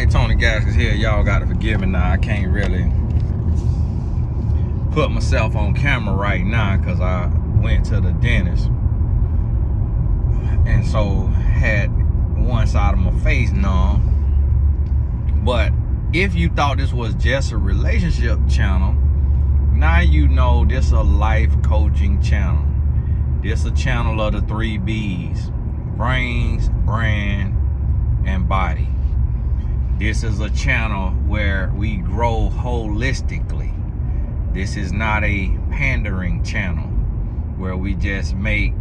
Hey, Tony Gaskins here. Y'all got to forgive me now. I can't really put myself on camera right now because I went to the dentist and so had one side of my face numb. But if you thought this was just a relationship channel, now you know this a life coaching channel. This a channel of the 3 B's: brains, brand, and body. This is a channel where we grow holistically. This is not a pandering channel where we just make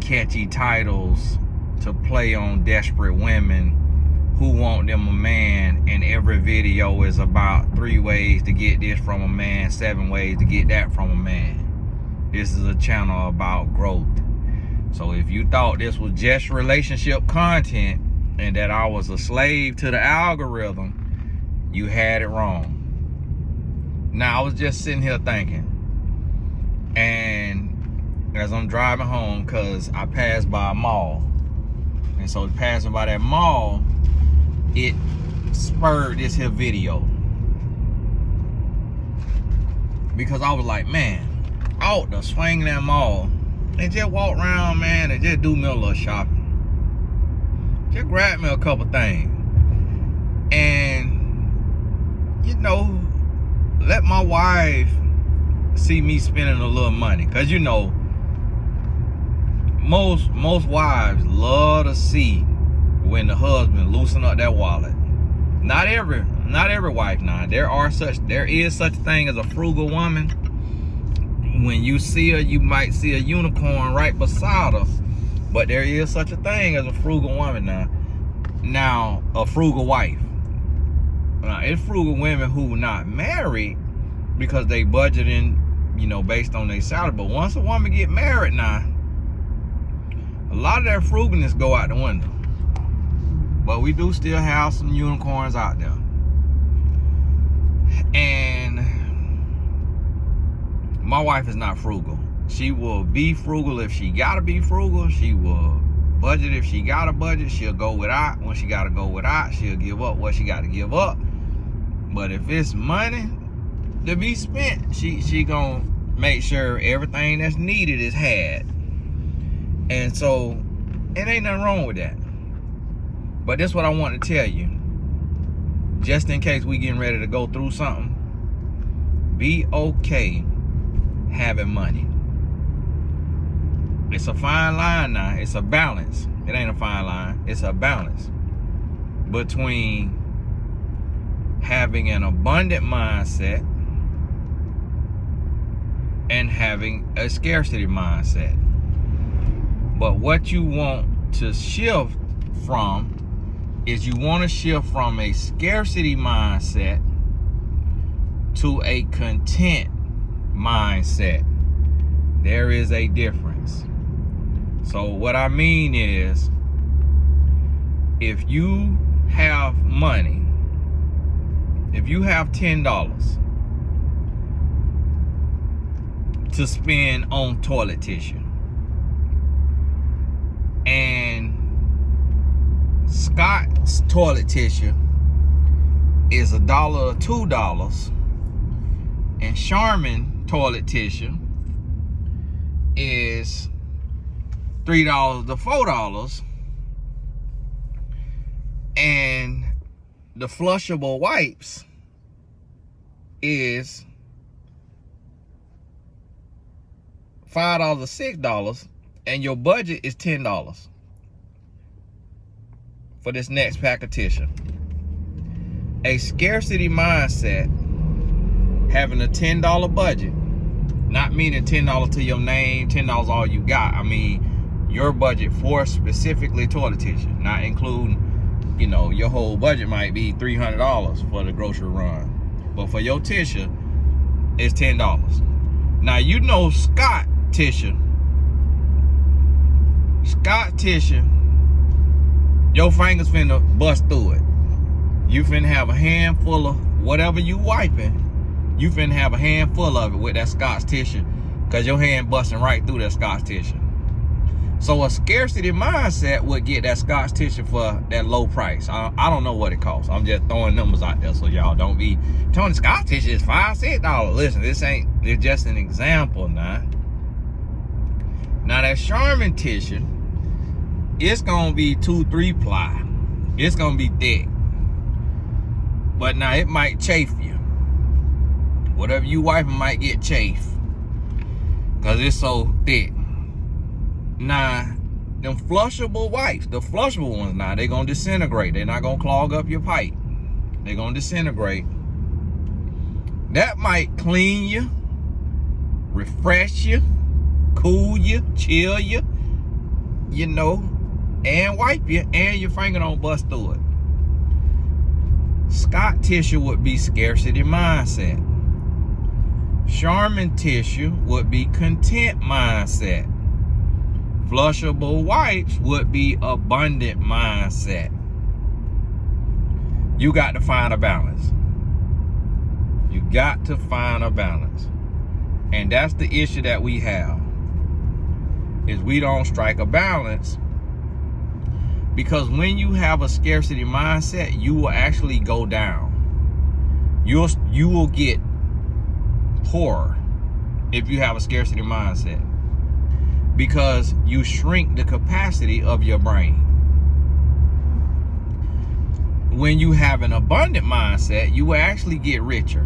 catchy titles to play on desperate women who want them a man, and every video is about 3 ways to get this from a man, 7 ways to get that from a man. This is a channel about growth. So if you thought this was just relationship content and that I was a slave to the algorithm, you had it wrong. Now, I was just sitting here thinking, and as I'm driving home, because I passed by a mall, and so passing by that mall, it spurred this here video. Because I was like, man, I ought to swing that mall and just walk around, man, and just do me a little shopping. Just grab me a couple things. And, you know, let my wife see me spending a little money. Because, you know, most wives love to see when the husband loosen up that wallet. Not every wife now. There is such a thing as a frugal woman. When you see her, you might see a unicorn right beside her. But there is such a thing as a frugal woman now. Now, a frugal wife. Now, it's frugal women who are not married because they budgeting, you know, based on their salary. But once a woman get married now, a lot of that frugalness go out the window. But we do still have some unicorns out there. And my wife is not frugal. She will be frugal if she gotta be frugal. She will budget if she gotta budget. She'll go without when she gotta go without. She'll give up what she gotta give up. But if it's money to be spent, she gonna make sure everything that's needed is had. And so it ain't nothing wrong with that. But this is what I want to tell you. Just in case we getting ready to go through something, be okay having money. It's a fine line now. It's a balance. It ain't a fine line. It's a balance between having an abundant mindset and having a scarcity mindset. But what you want to shift from is you want to shift from a scarcity mindset to a content mindset. There is a difference. So what I mean is, if you have money, if you have $10 to spend on toilet tissue, and Scott's toilet tissue is $1 or $2, and Charmin toilet tissue is $3 to $4, and the flushable wipes is $5 or $6, and your budget is $10 for this next pack of tissue. A scarcity mindset, having a $10 budget, not meaning $10 to your name, $10 all you got. I mean your budget for specifically toilet tissue, not including, you know, your whole budget might be $300 for the grocery run, but for your tissue, it's $10. Now, you know Scott tissue, your fingers finna bust through it. You finna have a handful of whatever you wiping. You finna have a handful of it with that Scott's tissue, because your hand busting right through that Scott's tissue. So a scarcity mindset would get that Scotch tissue for that low price. I don't know what it costs. I'm just throwing numbers out there so y'all don't be telling Scotch tissue is $5, $6. Listen, it's just an example now. Now that Charmin tissue, it's gonna be 2-3 ply. It's gonna be thick. But now it might chafe you. Whatever you wiping might get chafe, cause it's so thick. Now, them flushable wipes, the flushable ones now, they're gonna disintegrate. They're not gonna clog up your pipe. They're gonna disintegrate. That might clean you, refresh you, cool you, chill you, you know, and wipe you, and your finger don't bust through it. Scotch tissue would be scarcity mindset. Charmin tissue would be content mindset. Flushable wipes would be abundant mindset. You got to find a balance. You got to find a balance. And that's the issue that we have, is we don't strike a balance. Because when you have a scarcity mindset, you will actually go down. You will get poorer if you have a scarcity mindset, because you shrink the capacity of your brain. When you have an abundant mindset, you will actually get richer,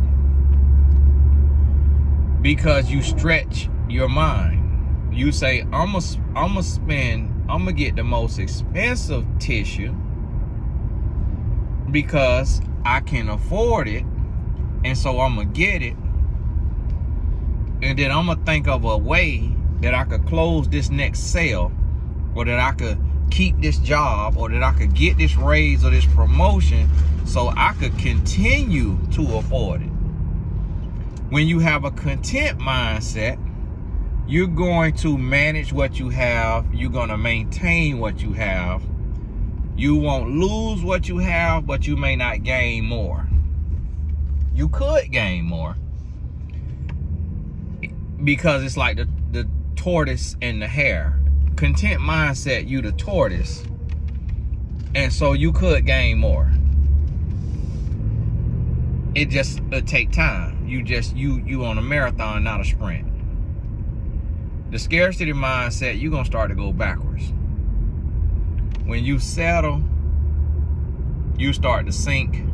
because you stretch your mind. You say, I'm gonna get the most expensive tissue because I can afford it, and so I'm gonna get it, and then I'm gonna think of a way that I could close this next sale, or that I could keep this job, or that I could get this raise or this promotion so I could continue to afford it. When you have a content mindset, you're going to manage what you have. You're going to maintain what you have. You won't lose what you have, but you may not gain more. You could gain more, because it's like the tortoise and the hare. Content mindset, you the tortoise, and so you could gain more. It just take time. You on a marathon, not a sprint. The scarcity mindset, you're gonna start to go backwards. When you settle, you start to sink,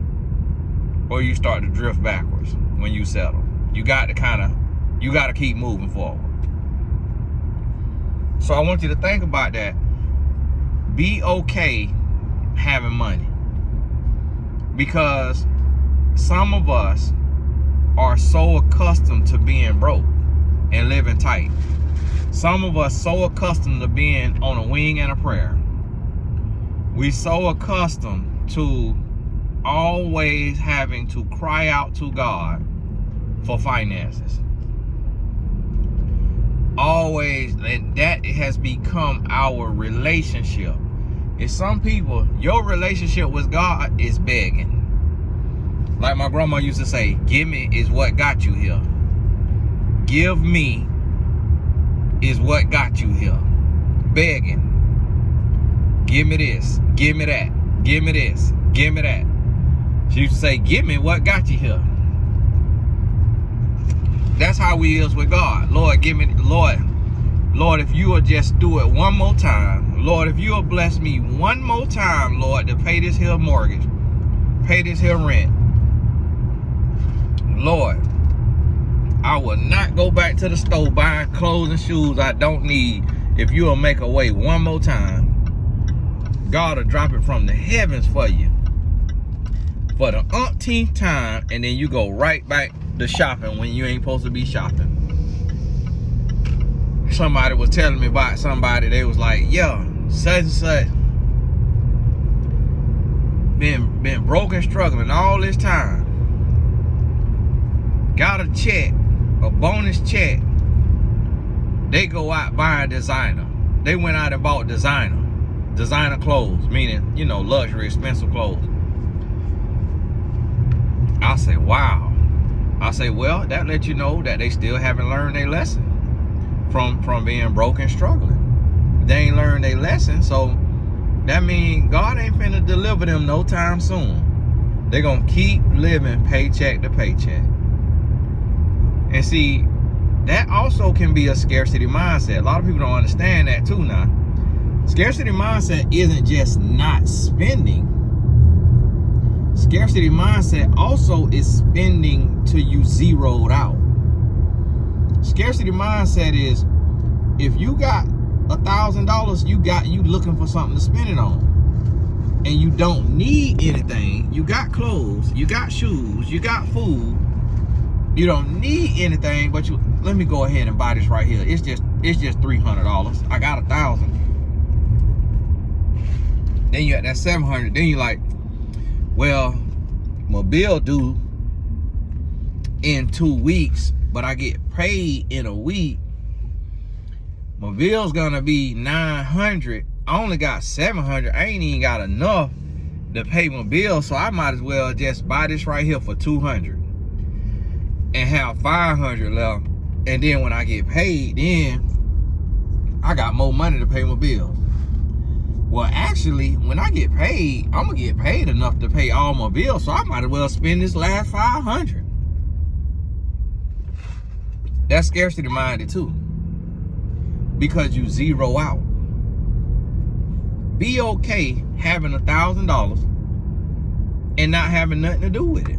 or you start to drift backwards. When you settle, you got to keep moving forward. So I want you to think about that. Be okay having money, because some of us are so accustomed to being broke and living tight. Some of us so accustomed to being on a wing and a prayer. We so accustomed to always having to cry out to God for finances. Always, and that has become our relationship. It's some people, your relationship with God is begging. Like my grandma used to say, give me is what got you here. Give me is what got you here. Begging. Give me this, give me that, give me this, give me that. She used to say, give me what got you here. That's how we is with God. Lord, give me, Lord, if you will just do it one more time. Lord, if you will bless me one more time, Lord, to pay this here mortgage, pay this here rent. Lord, I will not go back to the store buying clothes and shoes I don't need. If you will make a way one more time, God will drop it from the heavens for you for the umpteenth time, and then you go right back to shopping when you ain't supposed to be shopping. Somebody was telling me about somebody, they was like, yeah, such and such been broke and struggling all this time. Got a check, a bonus check. They go out buying designer. They went out and bought designer clothes, meaning, you know, luxury, expensive clothes. I say, wow. I say, well, that lets you know that they still haven't learned their lesson from being broke and struggling. they ain't learned their lesson. So that means God ain't finna deliver them no time soon. They're gonna keep living paycheck to paycheck. And see, that also can be a scarcity mindset. A lot of people don't understand that too now. Scarcity mindset isn't just not spending. Scarcity mindset also is spending till you zeroed out. Scarcity mindset is, if you got $1,000, you looking for something to spend it on. And you don't need anything. You got clothes, you got shoes, you got food. You don't need anything, but let me go ahead and buy this right here. It's just $300. I got $1,000. Then you at that $700. Then you like, well, my bill due in 2 weeks, but I get paid in a week. My bill's gonna be $900. I only got $700. I ain't even got enough to pay my bill, so I might as well just buy this right here for $200 and have $500 left. And then when I get paid, then I got more money to pay my bills. Well, actually, when I get paid, I'm gonna get paid enough to pay all my bills, so I might as well spend this last $500. That's scarcity minded too, because you zero out. Be okay having $1,000 and not having nothing to do with it,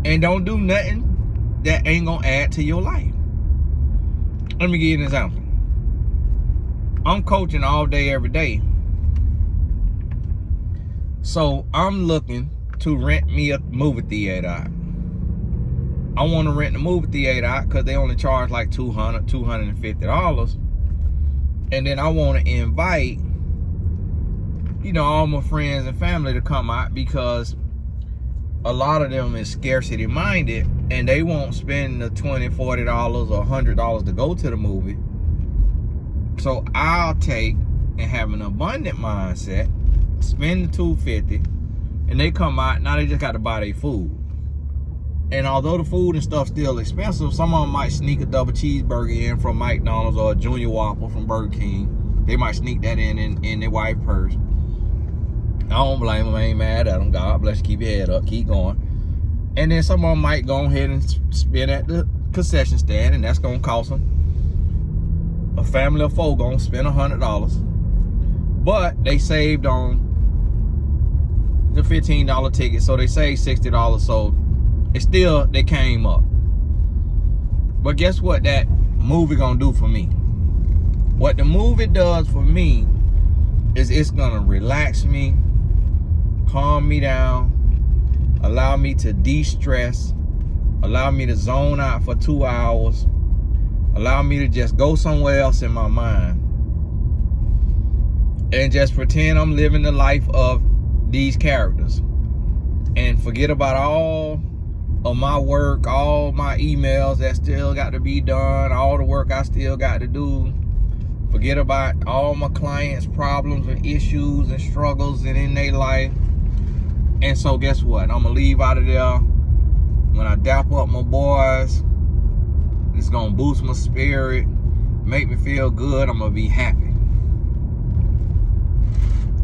and don't do nothing that ain't gonna add to your life. Let me give you an example. I'm coaching all day, every day. So I'm looking to rent me a movie theater out. I want to rent the movie theater out because they only charge like $200, $250. And then I want to invite, all my friends and family to come out, because a lot of them is scarcity minded and they won't spend the $20, $40 or $100 to go to the movie. So I'll take and have an abundant mindset, spend the $250, and they come out, now they just got to buy their food. And although the food and stuff still expensive, some of them might sneak a double cheeseburger in from McDonald's or a Junior Whopper from Burger King. They might sneak that in their wife's purse. I don't blame them, I ain't mad at them. God bless you, keep your head up, keep going. And then some of them might go ahead and spend at the concession stand, and that's gonna cost them. A family of four gonna spend $100, but they saved on the $15 ticket, so they saved $60. So it's still, they came up. But guess what that movie gonna do for me? What the movie does for me is it's gonna relax me, calm me down, allow me to de-stress, allow me to zone out for 2 hours, allow me to just go somewhere else in my mind and just pretend I'm living the life of these characters and forget about all of my work, all my emails that still got to be done, all the work I still got to do. Forget about all my clients' problems and issues and struggles and in their life. And so guess what? I'm gonna leave out of there when I dap up my boys. It's gonna boost my spirit, make me feel good. I'm gonna be happy.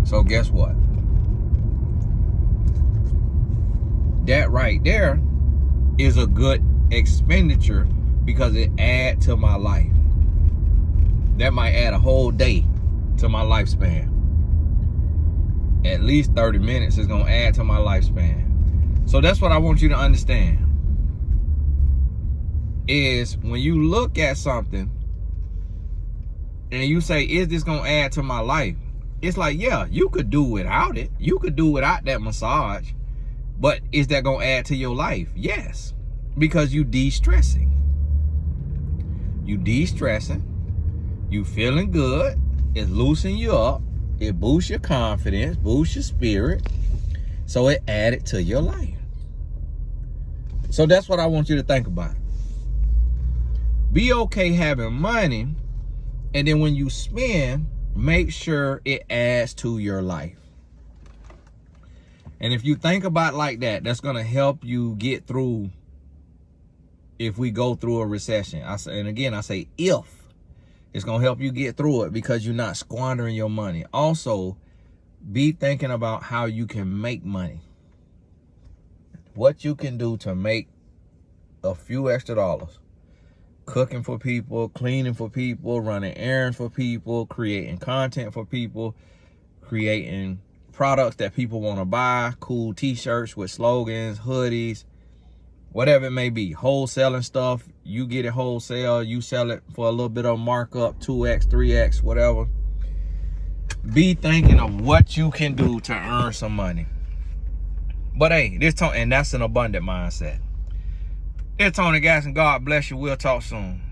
So guess what? That right there is a good expenditure because it adds to my life. That might add a whole day to my lifespan. At least 30 minutes is gonna add to my lifespan. So that's what I want you to understand. Is when you look at something and you say, is this gonna add to my life? It's like, yeah, you could do without it. You could do without that massage. But is that gonna add to your life? Yes. Because you de-stressing. You de-stressing. You feeling good. It loosens you up. It boosts your confidence, boosts your spirit. So it added to your life. So that's what I want you to think about. Be okay having money, and then when you spend, make sure it adds to your life. And if you think about it like that, that's going to help you get through if we go through a recession. I say, and again, I say if It's going to help you get through it because you're not squandering your money. Also, be thinking about how you can make money. What you can do to make a few extra dollars. Cooking for people, cleaning for people, running errands for people, creating content for people, creating products that people want to buy, cool t-shirts with slogans, hoodies, whatever it may be. Wholesaling stuff, you get it wholesale, you sell it for a little bit of markup, 2x, 3x, whatever. Be thinking of what you can do to earn some money. But hey, and that's an abundant mindset. It's Tony Gasson. God bless you. We'll talk soon.